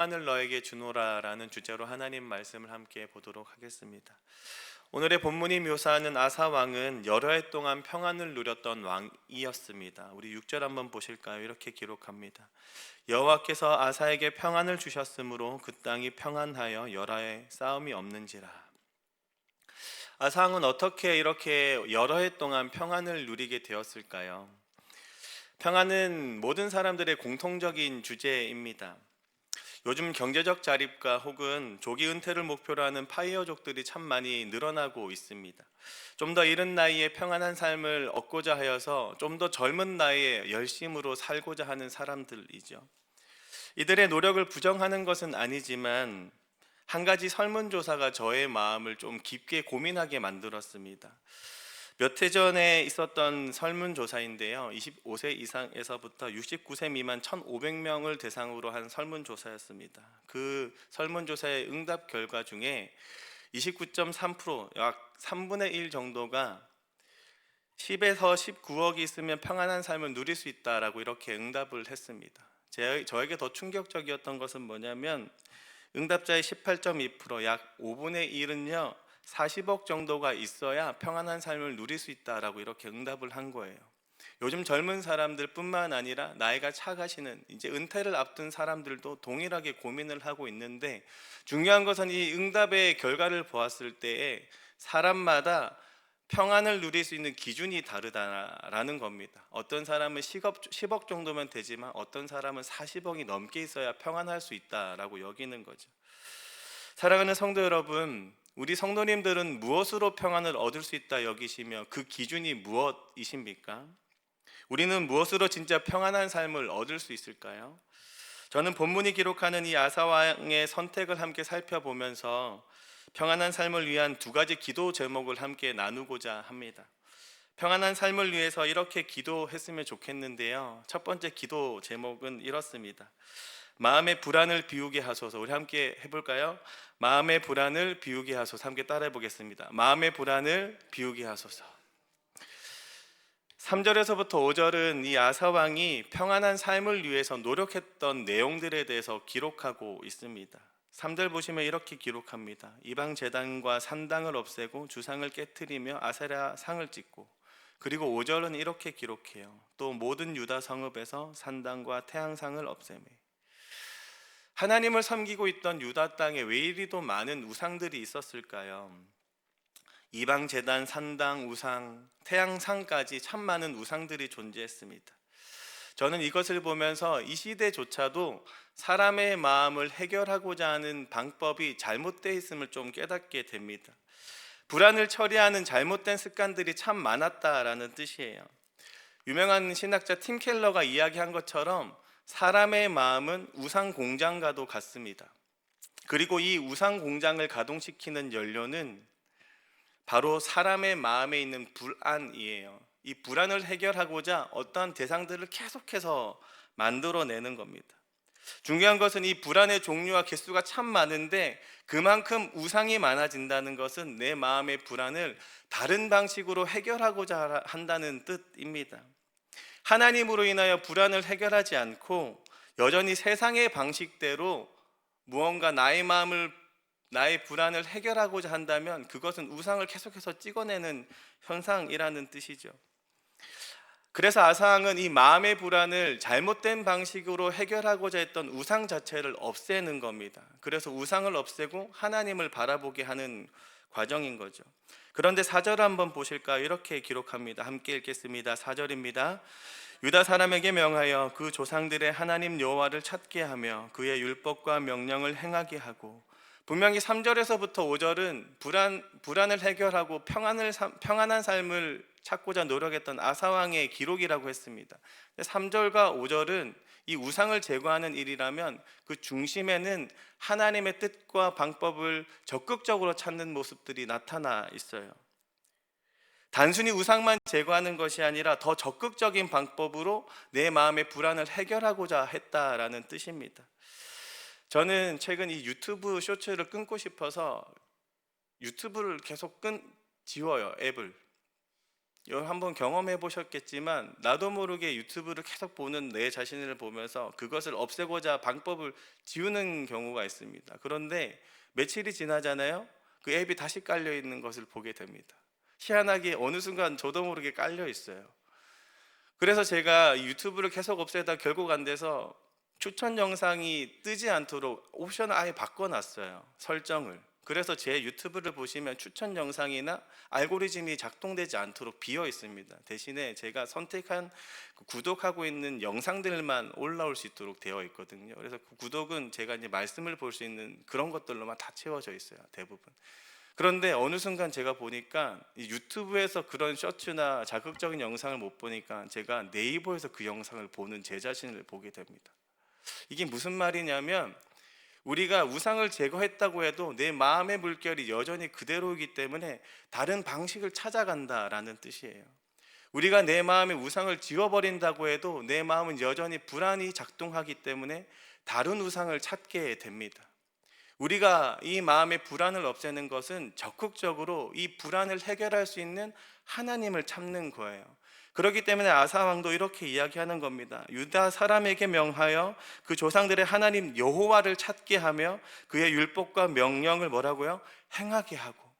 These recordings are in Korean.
평안을 너에게 주노라라는 주제로 하나님 말씀을 함께 보도록 하겠습니다. 오늘의 본문이 묘사하는 아사 왕은 여러 해 동안 평안을 누렸던 왕이었습니다. 우리 6절 한번 보실까요? 이렇게 기록합니다. 여호와께서 아사에게 평안을 주셨으므로 그 땅이 평안하여 여러 해 싸움이 없는지라. 아사 왕은 어떻게 이렇게 여러 해 동안 평안을 누리게 되었을까요? 평안은 모든 사람들의 공통적인 주제입니다. 요즘 경제적 자립과 혹은 조기 은퇴를 목표로 하는 파이어족들이 참 많이 늘어나고 있습니다. 좀 더 이른 나이에 평안한 삶을 얻고자 하여서 좀 더 젊은 나이에 열심으로 살고자 하는 사람들이죠. 이들의 노력을 부정하는 것은 아니지만 한 가지 설문조사가 저의 마음을 좀 깊게 고민하게 만들었습니다. 몇 해 전에 있었던 설문조사인데요. 25세 이상에서부터 69세 미만 1,500명을 대상으로 한 설문조사였습니다. 그 설문조사의 응답 결과 중에 29.3%, 약 3분의 1 정도가 10에서 19억이 있으면 평안한 삶을 누릴 수 있다라고 이렇게 응답을 했습니다. 저에게 더 충격적이었던 것은 뭐냐면 응답자의 18.2%, 약 5분의 1은요 40억 정도가 있어야 평안한 삶을 누릴 수 있다라고 이렇게 응답을 한 거예요. 요즘 젊은 사람들 뿐만 아니라 나이가 차가시는 이제 은퇴를 앞둔 사람들도 동일하게 고민을 하고 있는데, 중요한 것은 이 응답의 결과를 보았을 때에 사람마다 평안을 누릴 수 있는 기준이 다르다라는 겁니다. 어떤 사람은 10억 정도면 되지만 어떤 사람은 40억이 넘게 있어야 평안할 수 있다라고 여기는 거죠. 사랑하는 성도 여러분, 우리 성도님들은 무엇으로 평안을 얻을 수 있다 여기시며 그 기준이 무엇이십니까? 우리는 무엇으로 진짜 평안한 삶을 얻을 수 있을까요? 저는 본문이 기록하는 이 아사 왕의 선택을 함께 살펴보면서 평안한 삶을 위한 두 가지 기도 제목을 함께 나누고자 합니다. 평안한 삶을 위해서 이렇게 기도했으면 좋겠는데요. 첫 번째 기도 제목은 이렇습니다. 마음의 불안을 비우게 하소서. 우리 함께 해볼까요? 마음의 불안을 비우게 하소서. 함께 따라해 보겠습니다. 마음의 불안을 비우게 하소서. 3절에서부터 5절은 이 아사 왕이 평안한 삶을 위해서 노력했던 내용들에 대해서 기록하고 있습니다. 3절 보시면 이렇게 기록합니다. 이방 제단과 산당을 없애고 주상을 깨트리며 아세라 상을 찍고, 그리고 5절은 이렇게 기록해요. 또 모든 유다 성읍에서 산당과 태양상을 없애매. 하나님을 섬기고 있던 유다 땅에 왜 이리도 많은 우상들이 있었을까요? 이방 제단, 산당, 우상, 태양상까지 참 많은 우상들이 존재했습니다. 저는 이것을 보면서 이 시대조차도 사람의 마음을 해결하고자 하는 방법이 잘못되어 있음을 좀 깨닫게 됩니다. 불안을 처리하는 잘못된 습관들이 참 많았다라는 뜻이에요. 유명한 신학자 팀 켈러가 이야기한 것처럼 사람의 마음은 우상 공장과도 같습니다. 그리고 이 우상 공장을 가동시키는 연료는 바로 사람의 마음에 있는 불안이에요. 이 불안을 해결하고자 어떠한 대상들을 계속해서 만들어내는 겁니다. 중요한 것은 이 불안의 종류와 개수가 참 많은데 그만큼 우상이 많아진다는 것은 내 마음의 불안을 다른 방식으로 해결하고자 한다는 뜻입니다. 하나님으로 인하여 불안을 해결하지 않고 여전히 세상의 방식대로 무언가 나의 불안을 해결하고자 한다면 그것은 우상을 계속해서 찍어내는 현상이라는 뜻이죠. 그래서 아사왕은 이 마음의 불안을 잘못된 방식으로 해결하고자 했던 우상 자체를 없애는 겁니다. 그래서 우상을 없애고 하나님을 바라보게 하는 과정인 거죠. 그런데 4절 한번 보실까요? 이렇게 기록합니다. 함께 읽겠습니다. 4절입니다. 유다 사람에게 명하여 그 조상들의 하나님 여호와를 찾게 하며 그의 율법과 명령을 행하게 하고. 분명히 3절에서부터 5절은 불안을 해결하고 평안한 삶을 찾고자 노력했던 아사왕의 기록이라고 했습니다. 3절과 5절은 이 우상을 제거하는 일이라면 그 중심에는 하나님의 뜻과 방법을 적극적으로 찾는 모습들이 나타나 있어요. 단순히 우상만 제거하는 것이 아니라 더 적극적인 방법으로 내 마음의 불안을 해결하고자 했다라는 뜻입니다. 저는 최근 이 유튜브 쇼츠를 끊고 싶어서 유튜브를 계속 지워요, 앱을. 한번 경험해 보셨겠지만 나도 모르게 유튜브를 계속 보는 내 자신을 보면서 그것을 없애고자 방법을 지우는 경우가 있습니다. 그런데 며칠이 지나잖아요. 그 앱이 다시 깔려 있는 것을 보게 됩니다. 희한하게 어느 순간 저도 모르게 깔려 있어요. 그래서 제가 유튜브를 계속 없애다 결국 안 돼서 추천 영상이 뜨지 않도록 옵션을 아예 바꿔놨어요. 설정을. 그래서 제 유튜브를 보시면 추천 영상이나 알고리즘이 작동되지 않도록 비어 있습니다. 대신에 제가 선택한 구독하고 있는 영상들만 올라올 수 있도록 되어 있거든요. 그래서 그 구독은 제가 이제 말씀을 볼 수 있는 그런 것들로만 다 채워져 있어요. 대부분. 그런데 어느 순간 제가 보니까 이 유튜브에서 그런 쇼츠나 자극적인 영상을 못 보니까 제가 네이버에서 그 영상을 보는 제 자신을 보게 됩니다. 이게 무슨 말이냐면 우리가 우상을 제거했다고 해도 내 마음의 물결이 여전히 그대로이기 때문에 다른 방식을 찾아간다라는 뜻이에요. 우리가 내 마음의 우상을 지워버린다고 해도 내 마음은 여전히 불안이 작동하기 때문에 다른 우상을 찾게 됩니다. 우리가 이 마음의 불안을 없애는 것은 적극적으로 이 불안을 해결할 수 있는 하나님을 찾는 거예요. 그렇기 때문에 아사 왕도 이렇게 이야기하는 겁니다. 유다 사람에게 명하여 그 조상들의 하나님 여호와를 찾게 하며 그의 율법과 명령을 뭐라고요? 행하게 하고.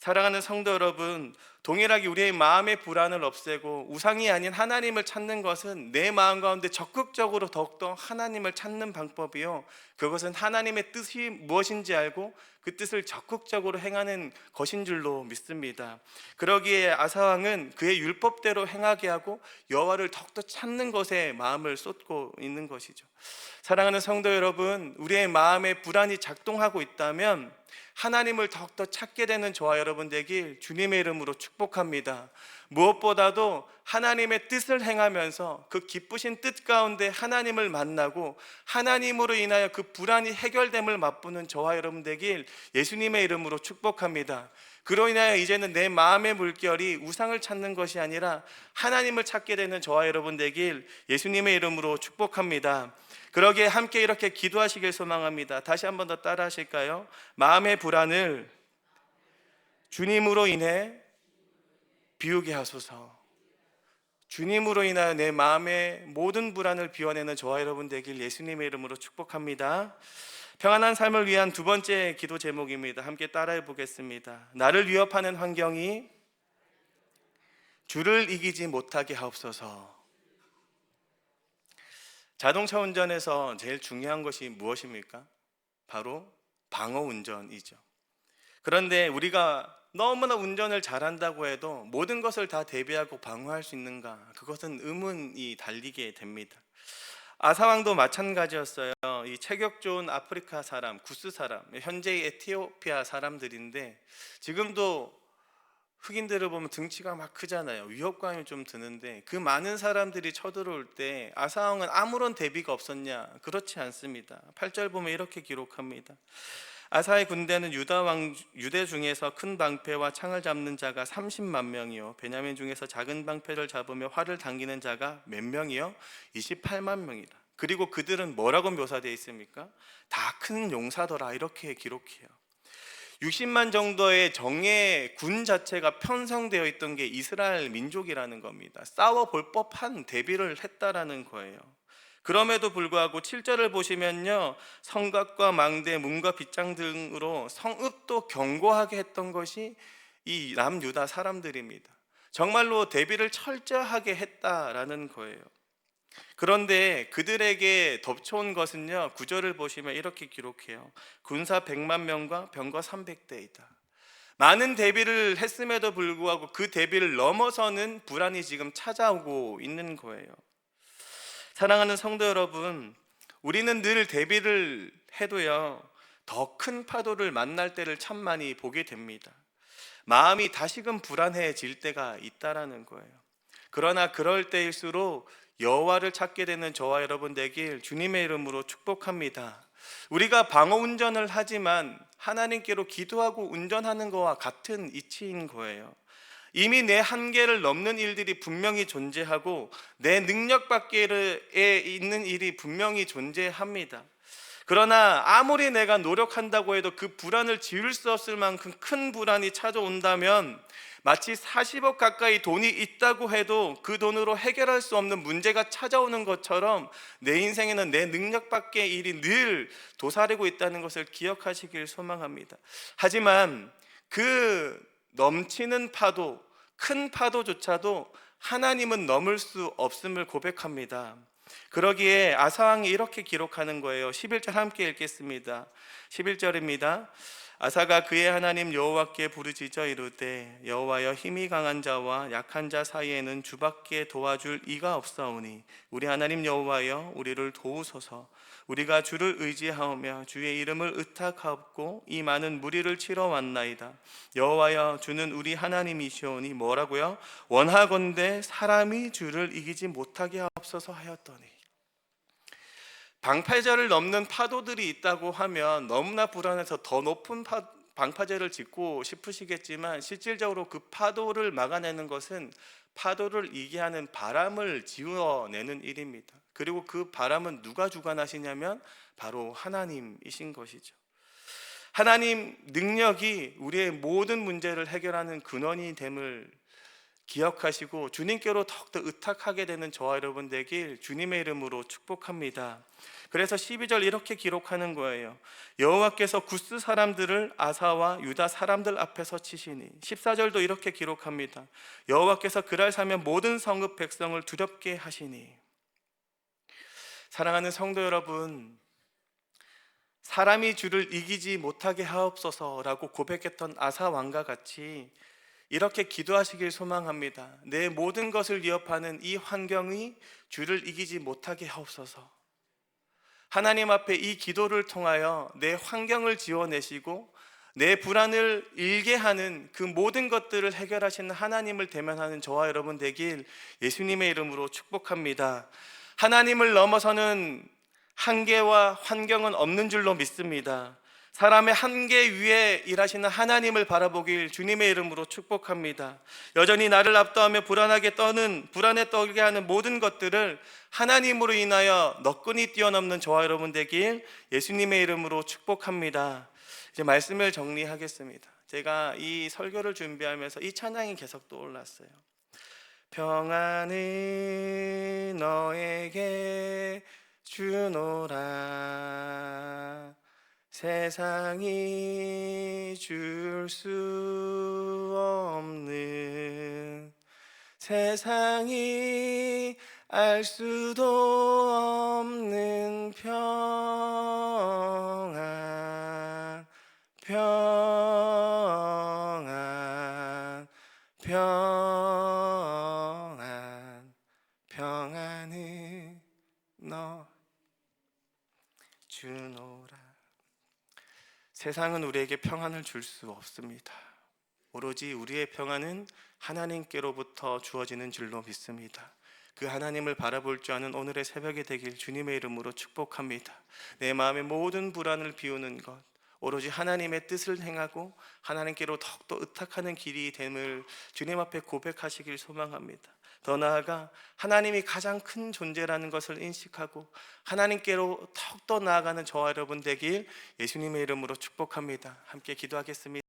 사랑하는 성도 여러분, 동일하게 우리의 마음의 불안을 없애고 우상이 아닌 하나님을 찾는 것은 내 마음 가운데 적극적으로 더욱더 하나님을 찾는 방법이요, 그것은 하나님의 뜻이 무엇인지 알고 그 뜻을 적극적으로 행하는 것인 줄로 믿습니다. 그러기에 아사왕은 그의 율법대로 행하게 하고 여호와를 더욱더 찾는 것에 마음을 쏟고 있는 것이죠. 사랑하는 성도 여러분, 우리의 마음에 불안이 작동하고 있다면 하나님을 더욱더 찾게 되는 저와 여러분 되길 주님의 이름으로 축복합니다. 무엇보다도 하나님의 뜻을 행하면서 그 기쁘신 뜻 가운데 하나님을 만나고 하나님으로 인하여 그 불안이 해결됨을 맛보는 저와 여러분 되길 예수님의 이름으로 축복합니다. 그로 인하여 이제는 내 마음의 물결이 우상을 찾는 것이 아니라 하나님을 찾게 되는 저와 여러분 되길 예수님의 이름으로 축복합니다. 그러기에 함께 이렇게 기도하시길 소망합니다. 다시 한 번 더 따라 하실까요? 마음의 불안을 주님으로 인해 비우게 하소서. 주님으로 인하여 내 마음의 모든 불안을 비워내는 저와 여러분 되길 예수님의 이름으로 축복합니다. 평안한 삶을 위한 두 번째 기도 제목입니다. 함께 따라해 보겠습니다. 나를 위협하는 환경이 주를 이기지 못하게 하옵소서. 자동차 운전에서 제일 중요한 것이 무엇입니까? 바로 방어 운전이죠. 그런데 우리가 너무나 운전을 잘한다고 해도 모든 것을 다 대비하고 방어할 수 있는가? 그것은 의문이 달리게 됩니다. 아사왕도 마찬가지였어요. 이 체격 좋은 아프리카 사람, 구스 사람, 현재의 에티오피아 사람들인데 지금도 흑인들을 보면 등치가 막 크잖아요. 위협감이 좀 드는데 그 많은 사람들이 쳐들어올 때 아사왕은 아무런 대비가 없었냐? 그렇지 않습니다. 8절 보면 이렇게 기록합니다. 아사의 군대는 유대 중에서 큰 방패와 창을 잡는 자가 30만 명이요, 베냐민 중에서 작은 방패를 잡으며 활을 당기는 자가 몇 명이요? 28만 명이라. 그리고 그들은 뭐라고 묘사되어 있습니까? 다 큰 용사더라, 이렇게 기록해요. 60만 정도의 정예 군 자체가 편성되어 있던 게 이스라엘 민족이라는 겁니다. 싸워볼 법한 대비를 했다라는 거예요. 그럼에도 불구하고 7절을 보시면요, 성곽과 망대, 문과 빗장 등으로 성읍도 견고하게 했던 것이 이 남유다 사람들입니다. 정말로 대비를 철저하게 했다라는 거예요. 그런데 그들에게 덮쳐온 것은요, 9절을 보시면 이렇게 기록해요. 군사 100만 명과 병거 300대이다. 많은 대비를 했음에도 불구하고 그 대비를 넘어서는 불안이 지금 찾아오고 있는 거예요. 사랑하는 성도 여러분, 우리는 늘 대비를 해도요, 더 큰 파도를 만날 때를 참 많이 보게 됩니다. 마음이 다시금 불안해질 때가 있다라는 거예요. 그러나 그럴 때일수록 여호와를 찾게 되는 저와 여러분 되길 주님의 이름으로 축복합니다. 우리가 방어 운전을 하지만 하나님께로 기도하고 운전하는 것과 같은 이치인 거예요. 이미 내 한계를 넘는 일들이 분명히 존재하고 내 능력 밖에 있는 일이 분명히 존재합니다. 그러나 아무리 내가 노력한다고 해도 그 불안을 지울 수 없을 만큼 큰 불안이 찾아온다면 마치 40억 가까이 돈이 있다고 해도 그 돈으로 해결할 수 없는 문제가 찾아오는 것처럼 내 인생에는 내 능력 밖의 일이 늘 도사리고 있다는 것을 기억하시길 소망합니다. 하지만 그 넘치는 파도, 큰 파도조차도 하나님은 넘을 수 없음을 고백합니다. 그러기에 아사왕이 이렇게 기록하는 거예요. 11절 함께 읽겠습니다. 11절입니다. 아사가 그의 하나님 여호와께 부르짖어 이르되 여호와여, 힘이 강한 자와 약한 자 사이에는 주밖에 도와줄 이가 없사오니 우리 하나님 여호와여, 우리를 도우소서. 우리가 주를 의지하오며 주의 이름을 의탁하옵고 이 많은 무리를 치러 왔나이다. 여호와여, 주는 우리 하나님이시오니 뭐라고요? 원하건대 사람이 주를 이기지 못하게 하옵소서 하였더니. 방파제를 넘는 파도들이 있다고 하면 너무나 불안해서 더 높은 방파제를 짓고 싶으시겠지만, 실질적으로 그 파도를 막아내는 것은 파도를 이게 하는 바람을 지어내는 일입니다. 그리고 그 바람은 누가 주관하시냐면 바로 하나님이신 것이죠. 하나님 능력이 우리의 모든 문제를 해결하는 근원이 됨을 기억하시고 주님께로 더욱더 의탁하게 되는 저와 여러분 되길 주님의 이름으로 축복합니다. 그래서 12절 이렇게 기록하는 거예요. 여호와께서 구스 사람들을 아사와 유다 사람들 앞에서 치시니. 14절도 이렇게 기록합니다. 여호와께서 그날 사면 모든 성읍 백성을 두렵게 하시니. 사랑하는 성도 여러분, 사람이 주를 이기지 못하게 하옵소서라고 고백했던 아사 왕과 같이 이렇게 기도하시길 소망합니다. 내 모든 것을 위협하는 이 환경이 주를 이기지 못하게 하옵소서. 하나님 앞에 이 기도를 통하여 내 환경을 지어내시고 내 불안을 일게 하는 그 모든 것들을 해결하시는 하나님을 대면하는 저와 여러분 되길 예수님의 이름으로 축복합니다. 하나님을 넘어서는 한계와 환경은 없는 줄로 믿습니다. 사람의 한계 위에 일하시는 하나님을 바라보길 주님의 이름으로 축복합니다. 여전히 나를 압도하며 불안에 떨게 하는 모든 것들을 하나님으로 인하여 너끈히 뛰어넘는 저와 여러분 되길 예수님의 이름으로 축복합니다. 이제 말씀을 정리하겠습니다. 제가 이 설교를 준비하면서 이 찬양이 계속 떠올랐어요. 평안을 너에게 주노라, 세상이 줄 수 없는, 세상이 알 수도 없는 평안, 평안, 평안, 평안을 너 주노라. 세상은 우리에게 평안을 줄 수 없습니다. 오로지 우리의 평안은 하나님께로부터 주어지는 줄로 믿습니다. 그 하나님을 바라볼 줄 아는 오늘의 새벽이 되길 주님의 이름으로 축복합니다. 내 마음의 모든 불안을 비우는 것, 오로지 하나님의 뜻을 행하고 하나님께로 더욱더 의탁하는 길이 됨을 주님 앞에 고백하시길 소망합니다. 더 나아가 하나님이 가장 큰 존재라는 것을 인식하고 하나님께로 더욱더 나아가는 저와 여러분 되길 예수님의 이름으로 축복합니다. 함께 기도하겠습니다.